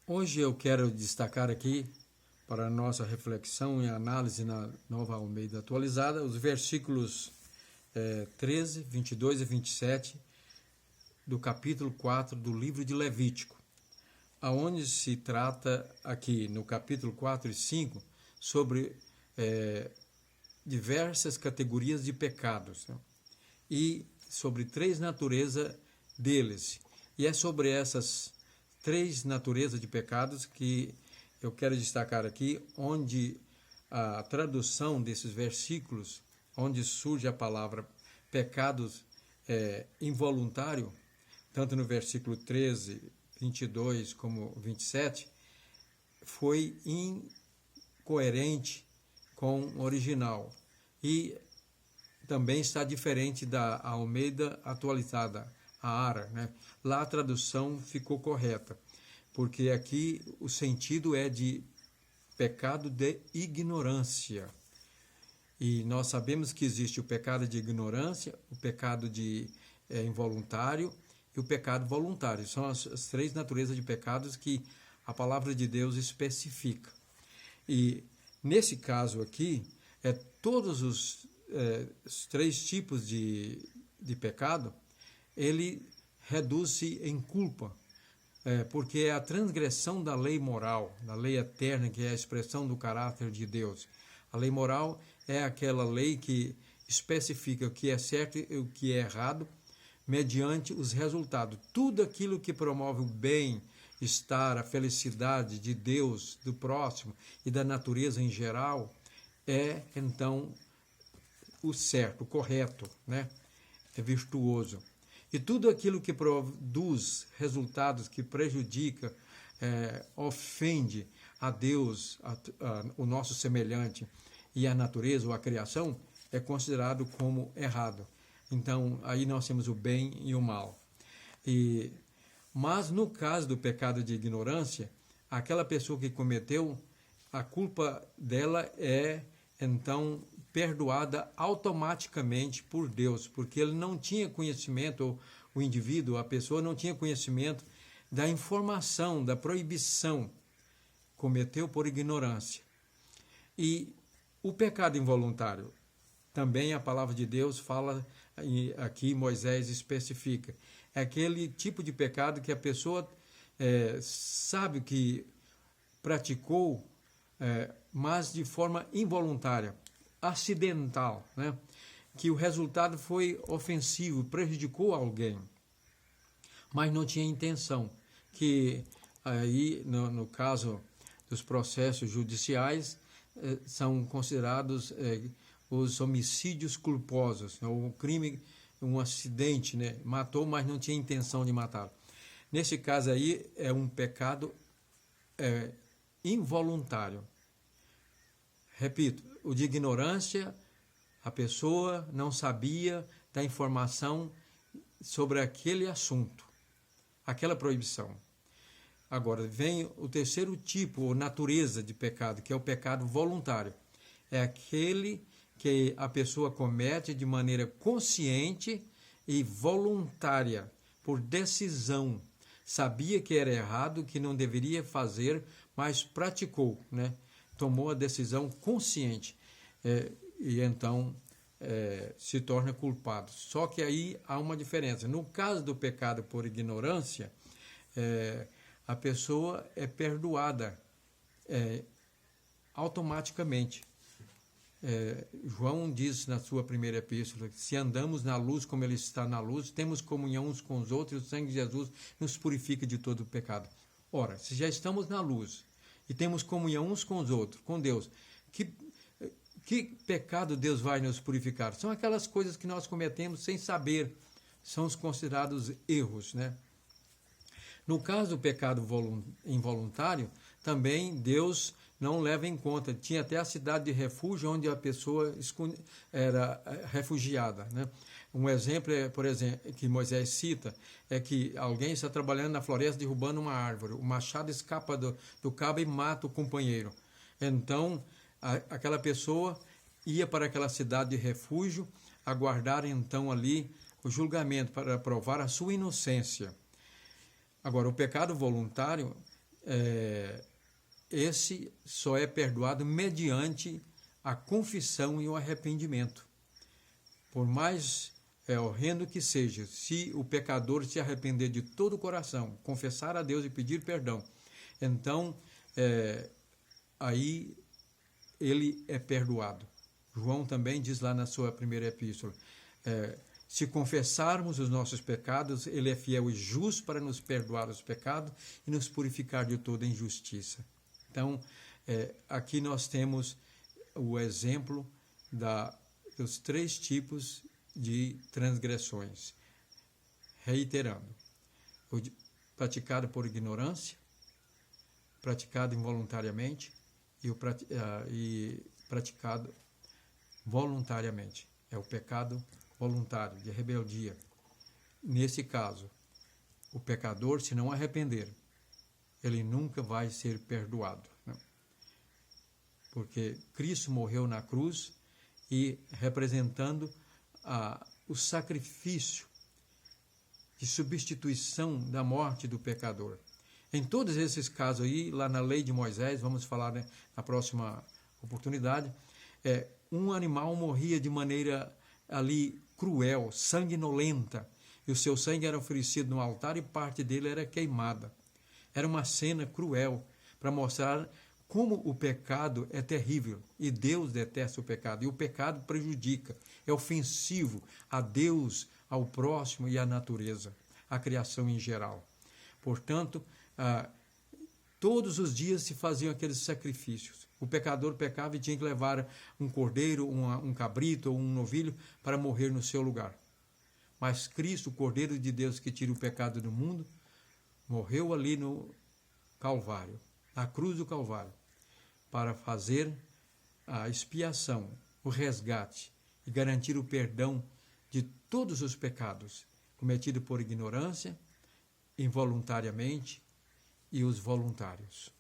Hoje eu quero destacar aqui, para a nossa reflexão e análise na Nova Almeida Atualizada, os versículos 13, 22 e 27 do capítulo 4 do livro de Levítico, aonde se trata aqui no capítulo 4 e 5 sobre diversas categorias de pecados, né? E sobre três naturezas deles. E é sobre essas três naturezas de pecados que eu quero destacar aqui, onde a tradução desses versículos, onde surge a palavra pecados involuntário, tanto no versículo 13, 22 como 27, foi incoerente com o original. E também está diferente da Almeida Atualizada, a ARA, né? Lá a tradução ficou correta, porque aqui o sentido é de pecado de ignorância. E nós sabemos que existe o pecado de ignorância, o pecado de involuntário e o pecado voluntário. São as três naturezas de pecados que a palavra de Deus especifica. E nesse caso aqui, todos os três tipos de pecado, ele reduz-se em culpa, porque é a transgressão da lei moral, da lei eterna, que é a expressão do caráter de Deus. A lei moral é aquela lei que especifica o que é certo e o que é errado, mediante os resultados. Tudo aquilo que promove o bem-estar, a felicidade de Deus, do próximo e da natureza em geral, é então o certo, o correto, né? É virtuoso. E tudo aquilo que produz resultados que prejudica, ofende a Deus, o nosso semelhante e a natureza ou a criação, é considerado como errado. Então, aí nós temos o bem e o mal. Mas no caso do pecado de ignorância, aquela pessoa que cometeu, a culpa dela é então perdoada automaticamente por Deus, porque ele não tinha conhecimento, o indivíduo, a pessoa não tinha conhecimento da informação, da proibição, cometeu por ignorância. E o pecado involuntário, também a palavra de Deus fala, e aqui Moisés especifica, é aquele tipo de pecado que a pessoa sabe que praticou, mas de forma involuntária, acidental, né? Que o resultado foi ofensivo, prejudicou alguém, mas não tinha intenção. Que aí, no caso dos processos judiciais, são considerados os homicídios culposos, né? O crime, um acidente, né? Matou, mas não tinha intenção de matar. Nesse caso aí, é um pecado involuntário. Repito, o de ignorância, a pessoa não sabia da informação sobre aquele assunto, aquela proibição. Agora, vem o terceiro tipo, ou natureza de pecado, que é o pecado voluntário. É aquele que a pessoa comete de maneira consciente e voluntária, por decisão. Sabia que era errado, que não deveria fazer, mas praticou, né? Tomou a decisão consciente e então se torna culpado. Só que aí há uma diferença. No caso do pecado por ignorância, a pessoa é perdoada automaticamente. João diz na sua primeira epístola que se andamos na luz como ele está na luz, temos comunhão uns com os outros, e o sangue de Jesus nos purifica de todo o pecado. Ora, se já estamos na luz e temos comunhão uns com os outros, com Deus, que pecado Deus vai nos purificar? São aquelas coisas que nós cometemos sem saber, são os considerados erros, né? No caso do pecado involuntário, também Deus não leva em conta. Tinha até a cidade de refúgio onde a pessoa era refugiada, né? Um exemplo, por exemplo, que Moisés cita, é que alguém está trabalhando na floresta derrubando uma árvore. O machado escapa do cabo e mata o companheiro. Então, aquela pessoa ia para aquela cidade de refúgio, aguardar então ali o julgamento para provar a sua inocência. Agora, o pecado voluntário esse só é perdoado mediante a confissão e o arrependimento. Por mais horrendo que seja, se o pecador se arrepender de todo o coração, confessar a Deus e pedir perdão, então aí ele é perdoado. João também diz lá na sua primeira epístola, se confessarmos os nossos pecados, ele é fiel e justo para nos perdoar os pecados e nos purificar de toda injustiça. Então, aqui nós temos o exemplo dos 3 tipos de transgressões. Reiterando, o praticado por ignorância, praticado involuntariamente e praticado voluntariamente. É o pecado voluntário, de rebeldia. Nesse caso, o pecador, se não arrepender, ele nunca vai ser perdoado, né? Porque Cristo morreu na cruz e representando o sacrifício de substituição da morte do pecador. Em todos esses casos aí, lá na lei de Moisés, vamos falar, né, na próxima oportunidade, um animal morria de maneira ali cruel, sanguinolenta, e o seu sangue era oferecido no altar e parte dele era queimada. Era uma cena cruel para mostrar como o pecado é terrível e Deus detesta o pecado. E o pecado prejudica, é ofensivo a Deus, ao próximo e à natureza, à criação em geral. Portanto, todos os dias se faziam aqueles sacrifícios. O pecador pecava e tinha que levar um cordeiro, um cabrito ou um novilho para morrer no seu lugar. Mas Cristo, o Cordeiro de Deus que tira o pecado do mundo, morreu ali no Calvário, na cruz do Calvário, para fazer a expiação, o resgate e garantir o perdão de todos os pecados cometidos por ignorância, involuntariamente e os voluntários.